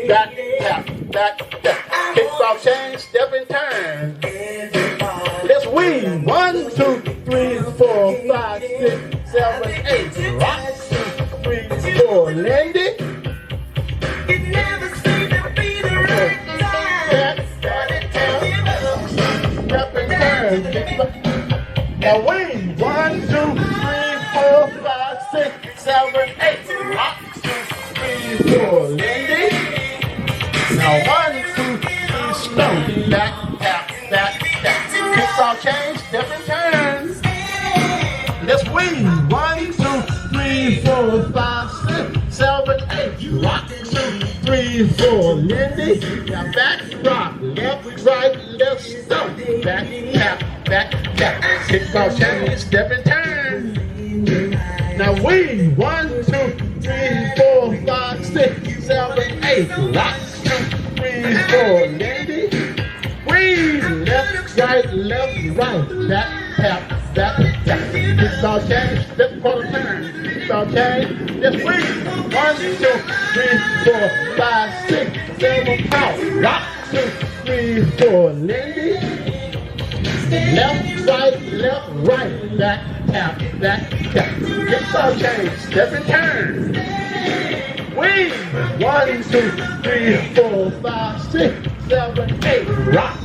back, tap, back, tap. Kicks off, change, step and turn. Let's weave. 1, 2, 3, 4, 5, 6, 7, 8. Rock, 2, 3, 4. Lend it. It never seemed to be the right time. Step and turn. Now weave. 1, 2, 3, 4, 5, 6, 7, 8. Rock, 2, 3, 4. Lend it. Now 1, 2, 3, stone. Back, tap, back, tap. Kicks off, change, step and turn. Let's weave. 1, 2, 3, 4, 5, 6, 7, 8. Rock, 2, 3, 4. Lindy. Now back, rock. Left, right, left, stop. Back, tap, back, tap. Kicks off, change, step and turn. Now weave. 1, 2, 3, 4, 5, 6, 7, 8. Rock, 2, 3, 4. Lindy. Weave. Left, right, back, tap, back, tap. Kicks off, change, step for the turn. Kicks off, change, let's weave. 1, 2, 3, 4, 5, 6, 7, out. Rock, 2, 3, 4. Lindy. Left, right, back, tap, back, tap. Kicks off, change, step and turn. Weave. 1, 2, 3, 4, 5, 6, 7, 8. Rock.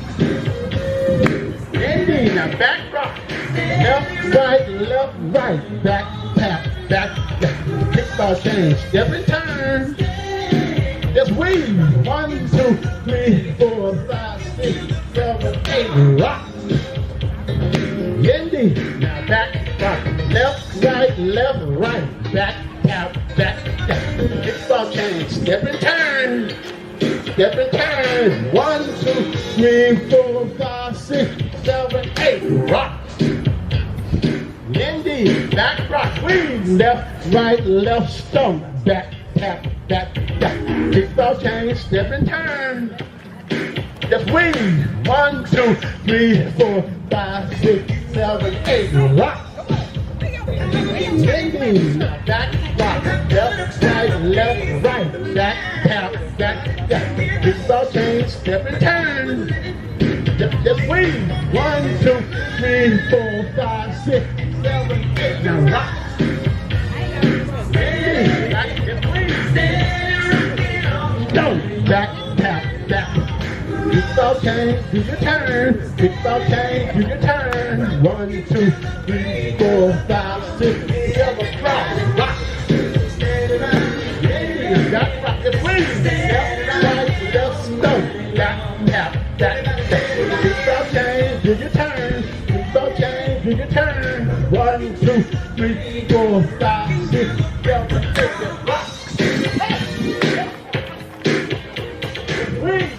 Lindy, now back rock. Left, right, back, tap, back, tap. Kicks off, change, step and turn. Let's weave. 1, 2, 3, 4, 5, 6, 7, 8. Rock. Lindy, now back, rock. Left, right, back, tap, back, tap. Kicks off, change, step and turn. Step and turn. 1, 2, 3, 4, 5, 6, 7, 8. Rock. Lindy, back rock. Weave. Left, right, stomp. Back, tap, back, tap. Kicks off, change, step and turn. Just weave. 1, 2, 3, 4, 5, 6, 7, 8. Rock. Lindy, back, rock. Left, right, back, tap, back, tap. Kicks off, change, step and turn. Just weave. 1, 2, 3, 4, 5, 6, 7, 8. Now rock. Lindy, back, just weave. Stone, back, tap, back. Kicks off, change, do your turn. Kicks off, change, do your turn. 1, 2, 3, 4, 5, 6, 7, rock. Rock. Back, rock, just weave. Left, right, stone. Back, tap, back, tap. Kicks off, change, do your turn. Kicks off, change, do your turn. 1, 2, 3, 4, 5, 6, 7, 8, rock. Weave.